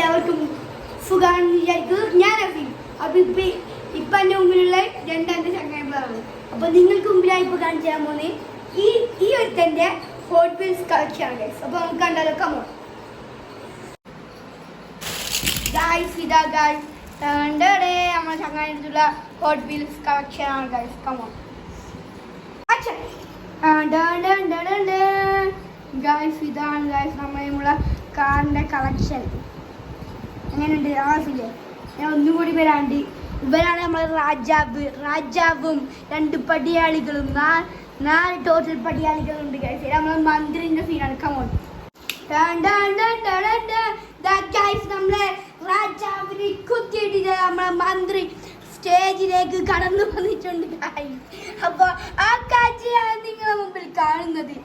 എല്ലാവർക്കും സുഖാണെന്ന് വിചാരിക്കുന്നു. ഞാൻ അഫീൽ. അപ്പോൾ ഇപ്പം എൻ്റെ മുമ്പിലുള്ള രണ്ടാമത്തെ ചങ്ങായിമാരാണ്. അപ്പോൾ നിങ്ങൾക്ക് മുമ്പിലായി ഇപ്പോൾ കാണിച്ചു തരാൻ പോകുന്നത് ഈ ഒരുത്തൻ്റെ ഹോട്ട് വീൽസ് കളക്ഷനാണ് ഗൈസ്. അപ്പോൾ നമുക്ക് കണ്ടാലോ. കമോൺ ഗൈസ്, ഇതാ ഗൈസ് നമ്മുടെ ചങ്ങായിലുള്ള ഹോട്ട് വീൽസ് കളക്ഷനാണ് ഗൈസ്. കമോൺ ഗൈസ്, ഇതാണ് ഗൈസ് നമ്മളുള്ള കാറിൻ്റെ കളക്ഷൻ. അങ്ങനെയുണ്ട് ആസില്ലേ. ഞാൻ ഒന്നും കൂടി വരാണ്ട് ഇവരാണ് നമ്മൾ രാജാവും 2 പടിയാളികളും 4 ടോട്ടൽ പടിയാളികളുണ്ട് ഗൈസ്. നമ്മളെ മന്ത്രിന്റെ സീനാണ്. കമോൺ നമ്മളെ രാജാവിനെ കുത്തിയിട്ട് നമ്മളെ മന്ത്രി സ്റ്റേജിലേക്ക് കടന്നു വന്നിട്ടുണ്ട് ഗൈസ്. അപ്പൊ ആ കാഴ്ചയാണ് നിങ്ങളുടെ മുമ്പിൽ കാണുന്നത്.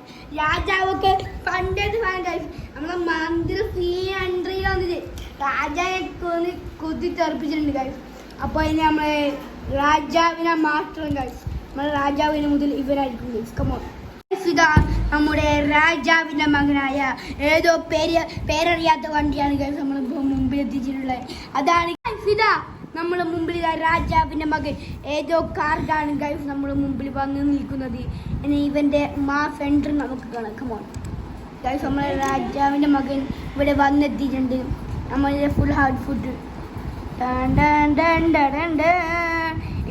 രാജാവൊക്കെ പണ്ടേത് ഗൈസ്. നമ്മളെ മന്ത്രി എൻട്രിയിൽ വന്നിട്ട് രാജാവിനെ കുത്തി തെറിപ്പിച്ചിട്ടുണ്ട് ഗൈസ്. അപ്പോൾ ഇനി നമ്മളെ രാജാവിനെ മാത്രം ഗൈസ്. നമ്മളെ രാജാവിന് മുതൽ ഇവരായിരിക്കും ഗൈസ്. കമോൺ ഇതാ നമ്മുടെ രാജാവിൻ്റെ മകനായ ഏതോ പേരറിയാത്ത വണ്ടിയാണ് ഗൈസ് നമ്മളിപ്പോൾ മുമ്പിൽ എത്തിച്ചിട്ടുള്ളത്. അതാണ് ഗൈസ്. ഇതാ നമ്മുടെ മുമ്പിൽ രാജാവിൻ്റെ മകൻ ഏതോ കാർഡാണ് ഗൈസ് നമ്മുടെ മുമ്പിൽ വന്ന് നിൽക്കുന്നത്. ഇനി ഇവൻ്റെ ഫ്രണ്ട് നമുക്ക് കാണാം. കമോൺ ഗൈസ്, നമ്മളെ രാജാവിൻ്റെ മകൻ ഇവിടെ വന്നെത്തിയിട്ടുണ്ട്. നമ്മളിലെ ഫുൾ ഹാർഡ് ഫുഡ്.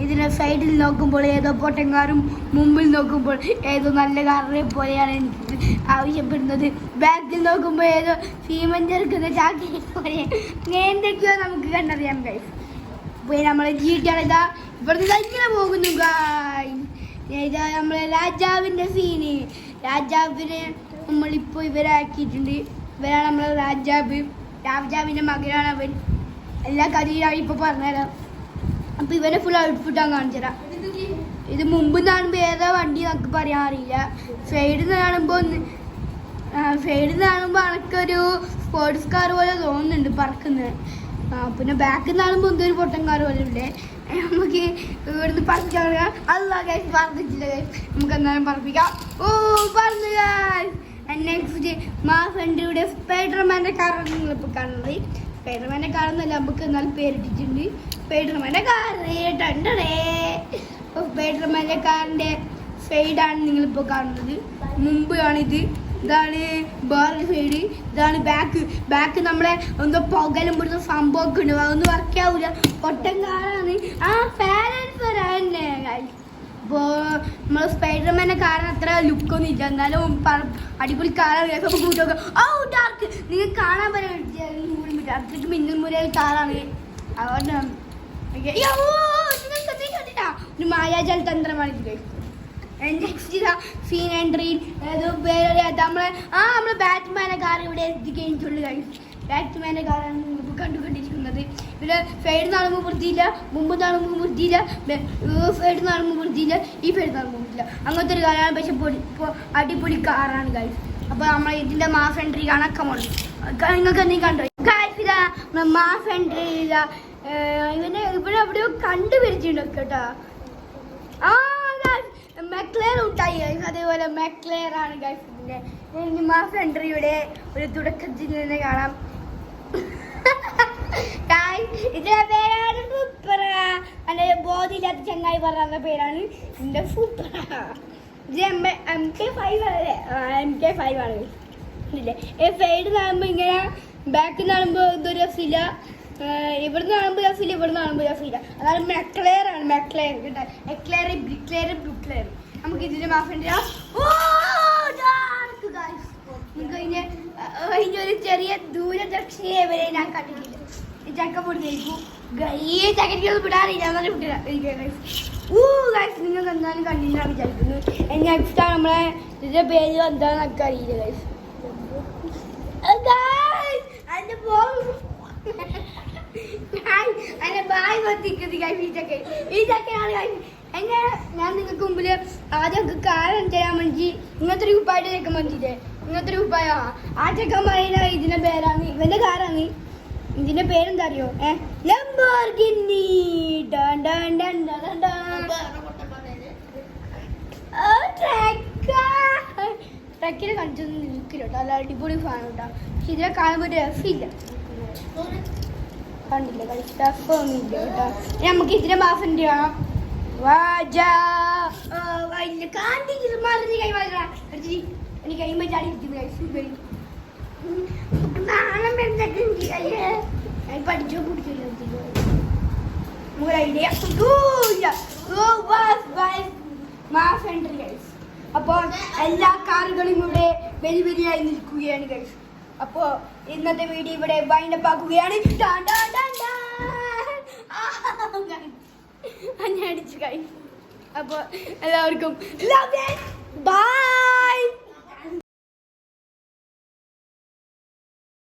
ഇതിന് സൈഡിൽ നോക്കുമ്പോൾ ഏതോ പൊട്ടൻകാരും മുമ്പിൽ നോക്കുമ്പോൾ ഏതോ നല്ല കാറിനെ പോലെയാണ് എനിക്ക് ആവശ്യപ്പെടുന്നത്. ബാക്കിൽ നോക്കുമ്പോൾ ഏതോ സീമൻ ചേർക്കുന്ന ചാക്കിനെ പോലെ എന്തൊക്കെയോ നമുക്ക് കണ്ടറിയാം ഗൈസ്. അപ്പോൾ നമ്മളെ ജീട്ടാണിതാ ഇവിടുന്ന് ഇങ്ങനെ പോകുന്നു ഗൈസ്. ഇതാ നമ്മളെ രാജാവിൻ്റെ സീന്. രാജാവിനെ നമ്മളിപ്പോൾ ഇവരാക്കിയിട്ടുണ്ട്. ഇവരാണ് നമ്മളെ രാജാവിൻ്റെ മകനാണ് അവൻ. എല്ലാ കഥയിലാണ് ഇപ്പോൾ പറഞ്ഞുതരാം. അപ്പോൾ ഇവരെ ഫുൾ ഔട്ട്ഫിറ്റാണ് കാണിച്ചു തരാം. ഇത് മുമ്പ് കാണുമ്പോൾ ഏതാ വണ്ടി നമുക്ക് പറയാൻ അറിയില്ല. സൈഡിൽ നിന്ന് കാണുമ്പോൾ എനിക്കൊരു സ്പോർട്സ് കാർ പോലെ തോന്നുന്നുണ്ട് പറക്കുന്നത്. പിന്നെ ബാക്കിൽ നിന്ന് കാണുമ്പോൾ എന്തൊരു പൊട്ടൻ കാർ പോലെ ഉണ്ട്. നമുക്ക് ഇവിടുന്ന് പറപ്പിക്കാൻ അല്ല ഗൈസ്, പറപ്പിച്ചില്ല ഗൈസ്. നമുക്ക് എന്നാലും പറപ്പിക്കാം. ഓ പറഞ്ഞു ഗൈസ്. നെക്സ്റ്റ് ഫ്രണ്ടിലൂടെ സ്പൈഡർമാൻ്റെ കാറാണ് നിങ്ങളിപ്പോൾ കാണുന്നത്. സ്പൈഡർമാൻ്റെ കാറൊന്നുമല്ല, നമുക്ക് എന്നാലും പേരിട്ടിട്ടുണ്ട്. സ്പൈഡർമാൻ്റെ കാറ് സ്പൈഡർമാൻ്റെ കാറിൻ്റെ സൈഡാണ് നിങ്ങളിപ്പോൾ കാണുന്നത്. മുമ്പ് ആണിത്. ഇതാണ് വേറെ സൈഡ്. ഇതാണ് ബാക്ക് നമ്മളെ എന്തോ പുകലും പിടുന്ന സംഭവമൊക്കെ ഉണ്ട്. അതൊന്നും വർക്കാവൂല. പൊട്ടൻ കാറാണ്. പാരൻസ് തന്നെ. അപ്പോൾ നമ്മൾ സ്പൈഡർമാൻ്റെ കാറിന് അത്ര ലുക്കൊന്നും ഇല്ല, എന്നാലും അടിപൊളി കാറാണ്. കൂട്ടൊക്കെ ഡാർക്ക് നിങ്ങൾക്ക് കാണാൻ പറ്റില്ല. അത്രയ്ക്ക് മിന്നൽ മുരൽ കാറാണ്. അതുകൊണ്ടാണ് ഒരു മായാജാല തന്ത്രമാണ് ഇത്. നെക്സ്റ്റ് സീൻ എൻട്രി ഏതോ പേരറിയാത്ത നമ്മളെ ബാറ്റ്മാൻ്റെ കാർ ഇവിടെ എത്തിക്കഴിഞ്ഞിട്ടുള്ളൂ ഗൈസ്. ബാറ്റ്മാൻ്റെ കാറാണ് നിങ്ങൾക്ക് കണ്ടുകൊണ്ടിരിക്കുന്നത്. പിന്നെ സൈഡിൽ നിന്നാളുമ്പോൾ വൃത്തിയില്ല, മുമ്പ് നാളുമ്പോൾ വൃത്തിയില്ല, സൈഡിൽ നിന്നാളുമ്പോൾ വൃത്തിയില്ല, ഈ സൈഡിൽ നിന്നാളുമ്പോൾ വൃത്തിയില്ല. അങ്ങനത്തെ ഒരു കാറാണ്. പക്ഷെ അടിപൊളി കാറാണ് ഗൈസ്. അപ്പോൾ നമ്മൾ ഇതിൻ്റെ മാസ് എൻട്രി കാണാൻ കമോൺ. നിങ്ങൾക്ക് എന്തെങ്കിലും കണ്ടോ ഗൈസ്? ഇതാ മാസ് എൻട്രി ഇല്ല. ഇവനെ ഇവിടെ എവിടെയോ കണ്ടുപിടിച്ചിട്ടുണ്ടോ കേട്ടോ. മെക്ലെയർ ഉണ്ടായി ഗൈസ്. അതേപോലെ മെക്ലെയർ ആണ് ഗൈസ്. ഇതിൻ്റെ മാസ് എൻട്രി ഇവിടെ ഒരു തുടക്കത്തിൽ തന്നെ കാണാം. ഇതിന്റെ പേരാണ് സൂപ്പർ. എൻ്റെ ബോധിയില്ലാത്ത ചങ്ങായി പറഞ്ഞ പേരാണ് ഇതിൻ്റെ സൂപ്പർ. ഇത് MK5 അല്ലേ? MK5 ആണ് ഇല്ലേ? സൈഡിൽ നിന്നാകുമ്പോൾ ഇങ്ങനെ, ബാക്കിൽ നിന്നാകുമ്പോൾ ഇതൊരു രസമില്ല, ഇവിടുന്ന് കാണുമ്പോൾ രസമില്ല, ഇവിടുന്ന് കാണുമ്പോൾ രസമില്ല. അതാണ് മെക്ലെയർ ആണ്. മെക്ലെയർ കേട്ടോ. ബ്രുക്ലെയർ. നമുക്ക് ഇതിൻ്റെ മാഫിൻ്റെ ഒരു ചെറിയ ദൂരദർശിനിയെ വരെ ഞാൻ കണ്ടിട്ടില്ല. ഈ ചക്ക പൊടിഞ്ഞിരിക്കും. ഈ ചക്കറ്റികൾ വിടാറില്ല. എന്നാലും ഗൈസ് നിങ്ങൾക്ക് എന്തായാലും കണ്ടിട്ടാണ് വിചാരിക്കുന്നു. നെക്സ്റ്റ് നമ്മളെ ഇതിൻ്റെ പേര് എന്താണെന്നൊക്കെ അറിയില്ല ഗൈസ്. അതിന്റെ ബായ് വത്തിക്കുന്നത് ഗൈസ്. ഈ ചക്കയാണ് ഗൈസ്. ഞാൻ നിങ്ങൾക്ക് മുമ്പിൽ ആദ്യമൊക്കെ കാരം ചെയ്യാൻ വേണ്ടി ഇങ്ങനത്തെ ഒരു ഉപ്പായിട്ട് ചെക്കാൻ വേണ്ടിയില്ലേ? ഇങ്ങനത്തെ ഒരു ഉപ്പായ ആ ചെക്കൻ പറയുന്ന ഇതിന്റെ പേരാണ്, ഇവന്റെ കാറാണ്. ഇതിന്റെ പേരെന്താ അറിയോ? ലംബോർഗിനി. ട്രക്കിനെ കണ്ടിട്ടൊന്നും നിൽക്കില്ല കേട്ടോ. നല്ല അടിപൊളി സാധനം കേട്ടോ. പക്ഷെ ഇതിനെ കാണുമ്പോൾ ഒരു രസമില്ല. കണ്ടില്ല കളിച്ചൊന്നുമില്ല കേട്ടോ. നമുക്ക് ഇതിന്റെ മാസന്റെ കാണാം. എനിക്ക് കൈമ ചാടിയിരിക്കുന്നു. പഠിച്ചോ പിടിച്ചില്ല നമുക്കൊരു ഐഡിയ. അപ്പോൾ എല്ലാ കാറുകളും ഇവിടെ വലിയ വലിയായി നിൽക്കുകയാണ് ഗൈസ്. അപ്പോൾ ഇന്നത്തെ വീഡിയോ ഇവിടെ വൈൻഡപ്പ് ആക്കുകയാണ്. അടിച്ചു ഗൈസ്. അപ്പോൾ എല്ലാവർക്കും ബൈ.